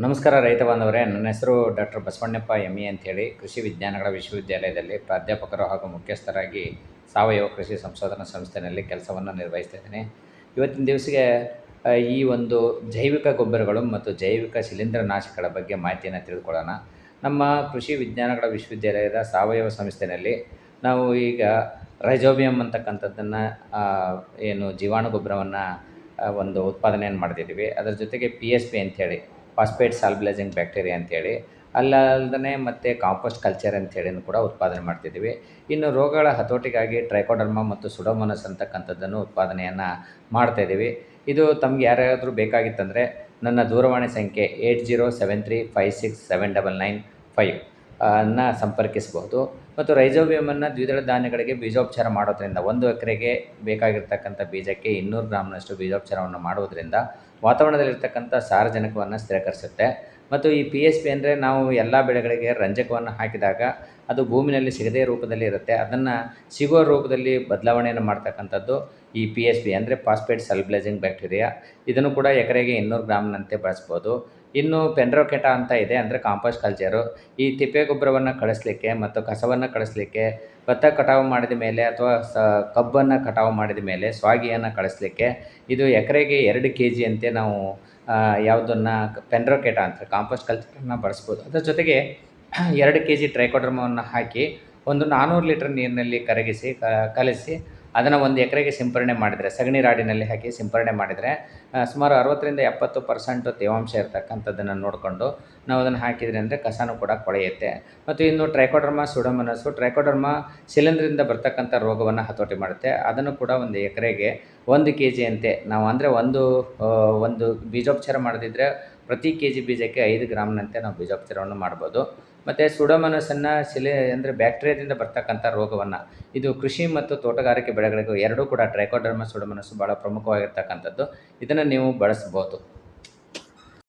ನಮಸ್ಕಾರ ರೈತ ಬಾಂಧವರೇ. ನನ್ನ ಹೆಸರು ಡಾಕ್ಟರ್ ಬಸವಣ್ಣಪ್ಪ ಎಮ್ಮಿ ಅಂಥೇಳಿ ಕೃಷಿ ವಿಜ್ಞಾನಗಳ ವಿಶ್ವವಿದ್ಯಾಲಯದಲ್ಲಿ ಪ್ರಾಧ್ಯಾಪಕರು ಹಾಗೂ ಮುಖ್ಯಸ್ಥರಾಗಿ ಸಾವಯವ ಕೃಷಿ ಸಂಶೋಧನಾ ಸಂಸ್ಥೆಯಲ್ಲಿ ಕೆಲಸವನ್ನು ನಿರ್ವಹಿಸ್ತಾ ಇದ್ದೀನಿ. ಇವತ್ತಿನ ದಿವಸಿಗೆ ಈ ಒಂದು ಜೈವಿಕ ಗೊಬ್ಬರಗಳು ಮತ್ತು ಜೈವಿಕ ಶಿಲೀಂಧ್ರನಾಶಕಗಳ ಬಗ್ಗೆ ಮಾಹಿತಿಯನ್ನು ತಿಳಿದುಕೊಳ್ಳೋಣ. ನಮ್ಮ ಕೃಷಿ ವಿಜ್ಞಾನಗಳ ವಿಶ್ವವಿದ್ಯಾಲಯದ ಸಾವಯವ ಸಂಸ್ಥೆಯಲ್ಲಿ ನಾವು ಈಗ ರೈಜೋಬಿಯಮ್ ಅಂತಕ್ಕಂಥದ್ದನ್ನು ಏನು ಜೀವಾಣು ಗೊಬ್ಬರವನ್ನು ಒಂದು ಉತ್ಪಾದನೆಯನ್ನು ಮಾಡ್ತಿದ್ದೀವಿ. ಅದರ ಜೊತೆಗೆ PSP ಅಂಥೇಳಿ ಫಾಸ್ಫೇಟ್ ಸಾಲ್ಬಿಲೈಸಿಂಗ್ ಬ್ಯಾಕ್ಟೀರಿಯಾ ಅಂಥೇಳಿ ಅಲ್ಲದೇ ಮತ್ತು ಕಾಂಪೋಸ್ಟ್ ಕಲ್ಚರ್ ಅಂಥೇಳಿನೂ ಕೂಡ ಉತ್ಪಾದನೆ ಮಾಡ್ತಿದ್ದೀವಿ. ಇನ್ನು ರೋಗಗಳ ಹತೋಟಿಗಾಗಿ ಟ್ರೈಕೋಡರ್ಮಾ ಮತ್ತು ಸುಡೋಮೋನಸ್ ಅಂತಕ್ಕಂಥದ್ದನ್ನು ಉತ್ಪಾದನೆಯನ್ನು ಮಾಡ್ತಾಯಿದ್ದೀವಿ. ಇದು ತಮ್ಗೆ ಯಾರಾದರೂ ಬೇಕಾಗಿತ್ತಂದರೆ ನನ್ನ ದೂರವಾಣಿ ಸಂಖ್ಯೆ 8073567995 ಅನ್ನ ಸಂಪರ್ಕಿಸಬಹುದು. ಮತ್ತು ರೈಜೋಬಿಯಮನ್ನು ದ್ವಿದಳ ಧಾನ್ಯಗಳಿಗೆ ಬೀಜೋಪಚಾರ ಮಾಡೋದ್ರಿಂದ 1 ಎಕರೆಗೆ ಬೇಕಾಗಿರ್ತಕ್ಕಂಥ ಬೀಜಕ್ಕೆ 200 ಗ್ರಾಮ್ನಷ್ಟು ಬೀಜೋಪಚಾರವನ್ನು ಮಾಡುವುದರಿಂದ ವಾತಾವರಣದಲ್ಲಿರ್ತಕ್ಕಂಥ ಸಾರಜನಕವನ್ನು ಸ್ಥಿರೀಕರಿಸುತ್ತೆ. ಮತ್ತು ಈ PSP ಅಂದರೆ ನಾವು ಎಲ್ಲ ಬೆಳೆಗಳಿಗೆ ರಂಜಕವನ್ನು ಹಾಕಿದಾಗ ಅದು ಭೂಮಿಯಲ್ಲಿ ಸಿಗದೇ ರೂಪದಲ್ಲಿ ಇರುತ್ತೆ. ಅದನ್ನು ಸಿಗುವ ರೂಪದಲ್ಲಿ ಬದಲಾವಣೆಯನ್ನು ಮಾಡ್ತಕ್ಕಂಥದ್ದು ಈ PSP ಅಂದರೆ ಫಾಸ್ಫೇಟ್ ಸಾಲ್ಬಿಲೈಸಿಂಗ್ ಬ್ಯಾಕ್ಟೀರಿಯಾ. ಇದನ್ನು ಕೂಡ ಎಕರೆಗೆ 200 ಗ್ರಾಮ್ನಂತೆ ಬಳಸ್ಬೋದು. ಇನ್ನು ಪೆಂಡ್ರೋಕೆಟಾ ಅಂತ ಇದೆ, ಅಂದರೆ ಕಾಂಪೋಸ್ಟ್ ಕಲ್ಚರು. ಈ ತಿಪ್ಪೆ ಗೊಬ್ಬರವನ್ನು ಕಳಿಸ್ಲಿಕ್ಕೆ ಮತ್ತು ಕಸವನ್ನು ಕಳಿಸ್ಲಿಕ್ಕೆ, ಭತ್ತ ಕಟಾವು ಮಾಡಿದ ಮೇಲೆ ಅಥವಾ ಕಬ್ಬನ್ನು ಕಟಾವು ಮಾಡಿದ ಮೇಲೆ ಸ್ವಾಗಿಯನ್ನು ಕಳಿಸ್ಲಿಕ್ಕೆ ಇದು ಎಕರೆಗೆ 2 kg ಅಂತೆ ನಾವು ಯಾವುದನ್ನು ಪೆಂಡ್ರೋಕೆಟಾ ಅಂತ ಕಾಂಪೋಸ್ಟ್ ಕಲ್ಚರನ್ನು ಬಳಸ್ಬೋದು. ಅದರ ಜೊತೆಗೆ 2 kg ಟ್ರೈಕೋಡರ್ಮವನ್ನು ಹಾಕಿ ಒಂದು 400 ಲೀಟರ್ ನೀರಿನಲ್ಲಿ ಕಲಸಿ ಅದನ್ನು 1 ಎಕರೆಗೆ ಸಿಂಪರಣೆ ಮಾಡಿದರೆ, ಸಗಣಿ ರಾಡಿನಲ್ಲಿ ಹಾಕಿ ಸಿಂಪರಣೆ ಮಾಡಿದರೆ ಸುಮಾರು 60-70% ತೇವಾಂಶ ಇರತಕ್ಕಂಥದ್ದನ್ನು ನೋಡಿಕೊಂಡು ನಾವು ಅದನ್ನು ಹಾಕಿದರೆ ಅಂದರೆ ಕಸನೂ ಕೂಡ ಕೊಳೆಯುತ್ತೆ. ಮತ್ತು ಇನ್ನು ಟ್ರೈಕೋಡರ್ಮಾ ಸುಡೋಮೋನಸ್ಸು, ಟ್ರೈಕೋಡರ್ಮಾ ಶಿಲೀಂಧ್ರದಿಂದ ಬರ್ತಕ್ಕಂಥ ರೋಗವನ್ನು ಹತೋಟಿ ಮಾಡುತ್ತೆ. ಅದನ್ನು ಕೂಡ 1 ಎಕರೆಗೆ 1 kg ಅಂತೆ ನಾವು ಅಂದರೆ ಒಂದು ಬೀಜೋಪಚಾರ ಮಾಡದಿದ್ದರೆ ಪ್ರತಿ kg ಬೀಜಕ್ಕೆ 5 ಗ್ರಾಮ್ನಂತೆ ನಾವು ಬೀಜೋಪಚಾರವನ್ನು ಮಾಡ್ಬೋದು. ಮತ್ತು ಸುಡೋಮೋನಸನ್ನು ಅಂದರೆ ಬ್ಯಾಕ್ಟೀರಿಯಾದಿಂದ ಬರ್ತಕ್ಕಂಥ ರೋಗವನ್ನು, ಇದು ಕೃಷಿ ಮತ್ತು ತೋಟಗಾರಿಕೆ ಬೆಳೆಗಳಿಗೂ ಎರಡೂ ಕೂಡ ಟ್ರೈಕೋಡರ್ಮಾ ಸುಡೋಮೋನಸ್ಸು ಭಾಳ ಪ್ರಮುಖವಾಗಿರ್ತಕ್ಕಂಥದ್ದು. ಇದನ್ನು ನೀವು ಬಳಸ್ಬೋದು.